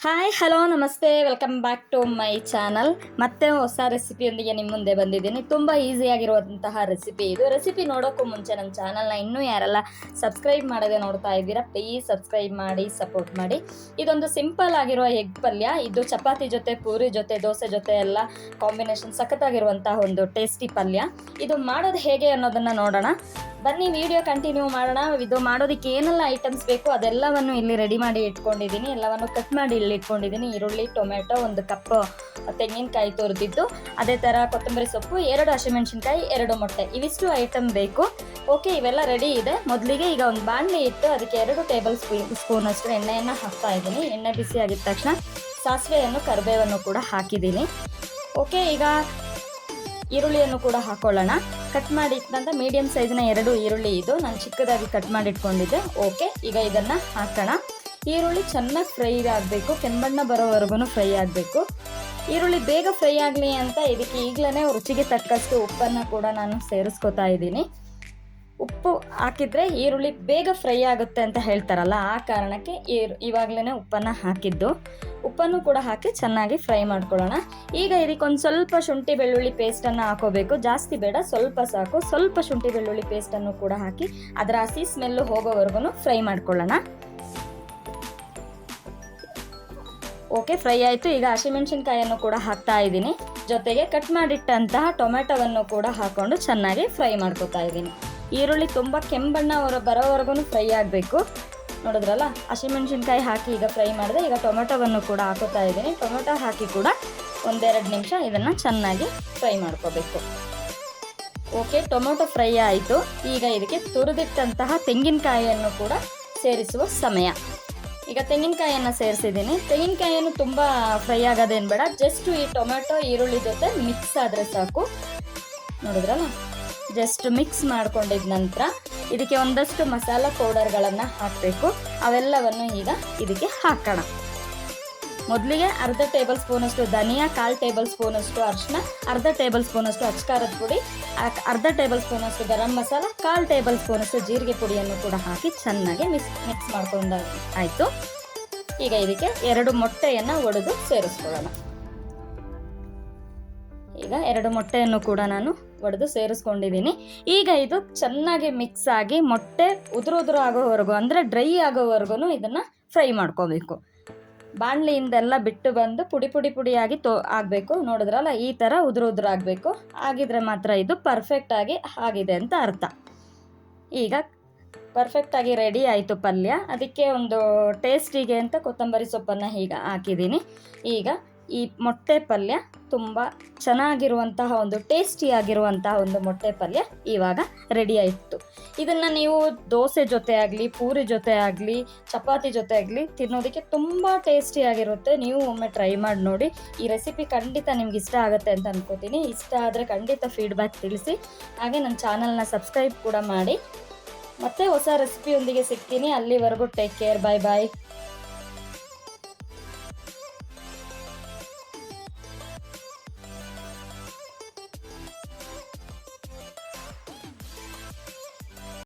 Hi hello ನಮಸ್ತೆ, welcome back to my channel. ಮತ್ತೆ ಹೊಸ ರೆಸಿಪಿಯೊಂದಿಗೆ ನಿಮ್ಮ ಮುಂದೆ ಬಂದಿದ್ದೀನಿ. ತುಂಬ ಈಸಿಯಾಗಿರುವಂತಹ ರೆಸಿಪಿ ಇದು. ರೆಸಿಪಿ ನೋಡೋಕ್ಕೂ ಮುಂಚೆ ನನ್ನ ಚಾನಲ್ನ ಇನ್ನೂ ಯಾರೆಲ್ಲ ಸಬ್ಸ್ಕ್ರೈಬ್ ಮಾಡದೆ ನೋಡ್ತಾ ಇದ್ದೀರಾ, ಪ್ಲೀಸ್ ಸಬ್ಸ್ಕ್ರೈಬ್ ಮಾಡಿ, ಸಪೋರ್ಟ್ ಮಾಡಿ. ಇದೊಂದು ಸಿಂಪಲ್ ಆಗಿರುವ ಎಗ್ ಪಲ್ಯ. ಇದು ಚಪಾತಿ ಜೊತೆ, ಪೂರಿ ಜೊತೆ, ದೋಸೆ ಜೊತೆ ಎಲ್ಲ ಕಾಂಬಿನೇಷನ್ ಸಖತ್ತಾಗಿರುವಂತಹ ಒಂದು ಟೇಸ್ಟಿ ಪಲ್ಯ. ಇದು ಮಾಡೋದು ಹೇಗೆ ಅನ್ನೋದನ್ನು ನೋಡೋಣ. ಬನ್ನಿ ವಿಡಿಯೋ ಕಂಟಿನ್ಯೂ ಮಾಡೋಣ. ಇದು ಮಾಡೋದಕ್ಕೆ ಏನೆಲ್ಲ ಐಟಮ್ಸ್ ಬೇಕು ಅದೆಲ್ಲವನ್ನು ಇಲ್ಲಿ ರೆಡಿ ಮಾಡಿ ಇಟ್ಕೊಂಡಿದ್ದೀನಿ. ಎಲ್ಲವನ್ನು ಕಟ್ ಮಾಡಿ ಇಲ್ಲಿ ಇಟ್ಕೊಂಡಿದ್ದೀನಿ. ಈರುಳ್ಳಿ, ಟೊಮೆಟೊ, 1 ಕಪ್ ತೆಂಗಿನಕಾಯಿ ತುರಿದಿದ್ದು, ಅದೇ ಥರ ಕೊತ್ತಂಬರಿ ಸೊಪ್ಪು, 2 ಹಸಿಮೆಣಸಿನ್ಕಾಯಿ, 2 ಮೊಟ್ಟೆ, ಇವಿಷ್ಟು ಐಟಮ್ ಬೇಕು. ಓಕೆ, ಇವೆಲ್ಲ ರೆಡಿ ಇದೆ. ಮೊದಲಿಗೆ ಈಗ ಒಂದು ಬಾಣಲಿ ಇಟ್ಟು ಅದಕ್ಕೆ 2 ಟೇಬಲ್ ಸ್ಪೂನಷ್ಟು ಎಣ್ಣೆಯನ್ನು ಹಾಕ್ತಾ ಇದ್ದೀನಿ. ಎಣ್ಣೆ ಬಿಸಿ ಆಗಿದ ತಕ್ಷಣ ಸಾಸಿವೆಯನ್ನು, ಕರಿಬೇವನ್ನು ಕೂಡ ಹಾಕಿದ್ದೀನಿ. ಓಕೆ, ಈಗ ಈರುಳ್ಳಿಯನ್ನು ಕೂಡ ಹಾಕೊಳ್ಳೋಣ. ಕಟ್ ಮಾಡಿ ಇಟ್ಟಂತ ಮೀಡಿಯಂ ಸೈಜ್ನ 2 ಈರುಳ್ಳಿ ಇದು, ನಾನು ಚಿಕ್ಕದಾಗಿ ಕಟ್ ಮಾಡಿ ಇಟ್ಕೊಂಡಿದ್ದೆ. ಓಕೆ, ಈಗ ಇದನ್ನು ಹಾಕೋಣ. ಈರುಳ್ಳಿ ಚೆನ್ನಾಗಿ ಫ್ರೈ ಆಗಬೇಕು, ಕೆಂಬಣ್ಣ ಬರೋವರೆಗೂ ಫ್ರೈ ಆಗಬೇಕು. ಈರುಳ್ಳಿ ಬೇಗ ಫ್ರೈ ಆಗಲಿ ಅಂತ ಇದಕ್ಕೆ ಈಗಲೇ ರುಚಿಗೆ ತಕ್ಕಷ್ಟು ಉಪ್ಪನ್ನು ಕೂಡ ನಾನು ಸೇರಿಸ್ಕೊತಾ ಇದ್ದೀನಿ. ಉಪ್ಪು ಹಾಕಿದರೆ ಈರುಳ್ಳಿ ಬೇಗ ಫ್ರೈ ಆಗುತ್ತೆ ಅಂತ ಹೇಳ್ತಾರಲ್ಲ, ಆ ಕಾರಣಕ್ಕೆ ಇವಾಗಲೇ ಉಪ್ಪನ್ನು ಹಾಕಿದ್ದು. ಉಪ್ಪನ್ನು ಕೂಡ ಹಾಕಿ ಚೆನ್ನಾಗಿ ಫ್ರೈ ಮಾಡ್ಕೊಳ್ಳೋಣ. ಈಗ ಇದಕ್ಕೊಂದು ಸ್ವಲ್ಪ ಶುಂಠಿ ಬೆಳ್ಳುಳ್ಳಿ ಪೇಸ್ಟನ್ನು ಹಾಕೋಬೇಕು. ಜಾಸ್ತಿ ಬೇಡ, ಸ್ವಲ್ಪ ಸಾಕು. ಸ್ವಲ್ಪ ಶುಂಠಿ ಬೆಳ್ಳುಳ್ಳಿ ಪೇಸ್ಟನ್ನು ಕೂಡ ಹಾಕಿ ಅದರ ಹಸಿ ಸ್ಮೆಲ್ಲು ಹೋಗೋವರೆಗೂ ಫ್ರೈ ಮಾಡ್ಕೊಳ್ಳೋಣ. ಓಕೆ, ಫ್ರೈ ಆಯಿತು. ಈಗ ಹಸಿಮೆಣಸಿನ್ಕಾಯನ್ನು ಕೂಡ ಹಾಕ್ತಾ ಇದ್ದೀನಿ. ಜೊತೆಗೆ ಕಟ್ ಮಾಡಿಟ್ಟಂತಹ ಟೊಮೆಟೊವನ್ನು ಕೂಡ ಹಾಕ್ಕೊಂಡು ಚೆನ್ನಾಗಿ ಫ್ರೈ ಮಾಡ್ಕೊತಾ ಇದ್ದೀನಿ. ಈರುಳ್ಳಿ ತುಂಬ ಕೆಂಬಣ್ಣ ಬರೋವರೆಗೂ ಫ್ರೈ ಆಗಬೇಕು. ನೋಡಿದ್ರಲ್ಲ, ಹಸಿಮೆಣಸಿನ್ಕಾಯಿ ಹಾಕಿ ಈಗ ಫ್ರೈ ಮಾಡಿದೆ. ಈಗ ಟೊಮೆಟೊವನ್ನು ಕೂಡ ಹಾಕೋತಾ ಇದ್ದೀನಿ. ಟೊಮೆಟೊ ಹಾಕಿ ಕೂಡ 1-2 ನಿಮಿಷ ಇದನ್ನು ಚೆನ್ನಾಗಿ ಫ್ರೈ ಮಾಡ್ಕೋಬೇಕು. ಓಕೆ, ಟೊಮೆಟೊ ಫ್ರೈ ಆಯಿತು. ಈಗ ಇದಕ್ಕೆ ತುರಿದಿಟ್ಟಂತಹ ತೆಂಗಿನಕಾಯಿಯನ್ನು ಕೂಡ ಸೇರಿಸುವ ಸಮಯ. ಈಗ ತೆಂಗಿನಕಾಯಿಯನ್ನು ಸೇರಿಸಿದ್ದೀನಿ. ತೆಂಗಿನಕಾಯಿಯನ್ನು ತುಂಬ ಫ್ರೈ ಆಗೋದೇನು ಬೇಡ, ಜಸ್ಟ್ ಈ ಟೊಮೆಟೊ ಈರುಳ್ಳಿ ಜೊತೆ ಮಿಕ್ಸ್ ಆದರೆ ಸಾಕು. ನೋಡಿದ್ರಲ್ಲ, ಜಸ್ಟ್ ಮಿಕ್ಸ್ ಮಾಡ್ಕೊಂಡಿದ ನಂತರ ಇದಕ್ಕೆ ಒಂದಷ್ಟು ಮಸಾಲ ಪೌಡರ್ಗಳನ್ನು ಹಾಕಬೇಕು. ಅವೆಲ್ಲವನ್ನು ಈಗ ಇದಕ್ಕೆ ಹಾಕೋಣ. ಮೊದಲಿಗೆ ಅರ್ಧ ಟೇಬಲ್ ಸ್ಪೂನಷ್ಟು ಧನಿಯಾ, 1/4 ಟೇಬಲ್ ಸ್ಪೂನಷ್ಟು ಅರಿಶಿನ, ಅರ್ಧ ಟೇಬಲ್ ಸ್ಪೂನಷ್ಟು ಅಚ್ಕಾರದ ಪುಡಿ, ಅರ್ಧ ಟೇಬಲ್ ಸ್ಪೂನಷ್ಟು ಗರಂ ಮಸಾಲ, 1/4 ಟೇಬಲ್ ಸ್ಪೂನಷ್ಟು ಜೀರಿಗೆ ಪುಡಿಯನ್ನು ಕೂಡ ಹಾಕಿ ಚೆನ್ನಾಗಿ ಮಿಕ್ಸ್ ಮಾಡ್ಕೊಂಡು ಆಯಿತು. ಈಗ ಇದಕ್ಕೆ 2 ಮೊಟ್ಟೆಯನ್ನು ಒಡೆದು ಸೇರಿಸ್ಕೊಳ್ಳೋಣ. ಈಗ 2 ಮೊಟ್ಟೆಯನ್ನು ಕೂಡ ನಾನು ಒಡೆದು ಸೇರಿಸ್ಕೊಂಡಿದ್ದೀನಿ. ಈಗ ಇದು ಚೆನ್ನಾಗಿ ಮಿಕ್ಸ್ ಆಗಿ ಮೊಟ್ಟೆ ಉದುರು ಆಗೋವರೆಗೂ, ಅಂದರೆ ಡ್ರೈ ಆಗೋವರೆಗೂ ಇದನ್ನು ಫ್ರೈ ಮಾಡ್ಕೋಬೇಕು. ಬಾಣಲಿಯಿಂದೆಲ್ಲ ಬಿಟ್ಟು ಬಂದು ಪುಡಿಯಾಗಿ ಆಗಬೇಕು. ನೋಡಿದ್ರಲ್ಲ, ಈ ಥರ ಉದುರು ಆಗಬೇಕು. ಆಗಿದ್ರೆ ಮಾತ್ರ ಇದು ಪರ್ಫೆಕ್ಟಾಗಿ ಆಗಿದೆ ಅಂತ ಅರ್ಥ. ಈಗ ಪರ್ಫೆಕ್ಟಾಗಿ ರೆಡಿ ಆಯಿತು ಪಲ್ಯ. ಅದಕ್ಕೆ ಒಂದು ಟೇಸ್ಟಿಗೆ ಅಂತ ಕೊತ್ತಂಬರಿ ಸೊಪ್ಪನ್ನು ಈಗ ಹಾಕಿದ್ದೀನಿ. ಈಗ ಈ ಮೊಟ್ಟೆ ಪಲ್ಯ ತುಂಬ ಚೆನ್ನಾಗಿರುವಂತಹ ಒಂದು ಟೇಸ್ಟಿಯಾಗಿರುವಂತಹ ಒಂದು ಮೊಟ್ಟೆ ಪಲ್ಯ ಇವಾಗ ರೆಡಿ ಆಯಿತು. ಇದನ್ನು ನೀವು ದೋಸೆ ಜೊತೆ ಆಗಲಿ, ಪೂರಿ ಜೊತೆ ಆಗಲಿ, ಚಪಾತಿ ಜೊತೆ ಆಗಲಿ ತಿನ್ನೋದಕ್ಕೆ ತುಂಬ ಟೇಸ್ಟಿಯಾಗಿರುತ್ತೆ. ನೀವು ಒಮ್ಮೆ ಟ್ರೈ ಮಾಡಿ ನೋಡಿ. ಈ ರೆಸಿಪಿ ಖಂಡಿತ ನಿಮ್ಗೆ ಇಷ್ಟ ಆಗುತ್ತೆ ಅಂತ ಅನ್ಕೋತೀನಿ. ಇಷ್ಟ ಆದರೆ ಖಂಡಿತ ಫೀಡ್ಬ್ಯಾಕ್ ತಿಳಿಸಿ. ಹಾಗೆ ನನ್ನ ಚಾನಲ್ನ ಸಬ್ಸ್ಕ್ರೈಬ್ ಕೂಡ ಮಾಡಿ. ಮತ್ತೆ ಹೊಸ ರೆಸಿಪಿಯೊಂದಿಗೆ ಸಿಗ್ತೀನಿ. ಅಲ್ಲಿವರೆಗೂ ಟೇಕ್ ಕೇರ್, ಬಾಯ್ ಬಾಯ್.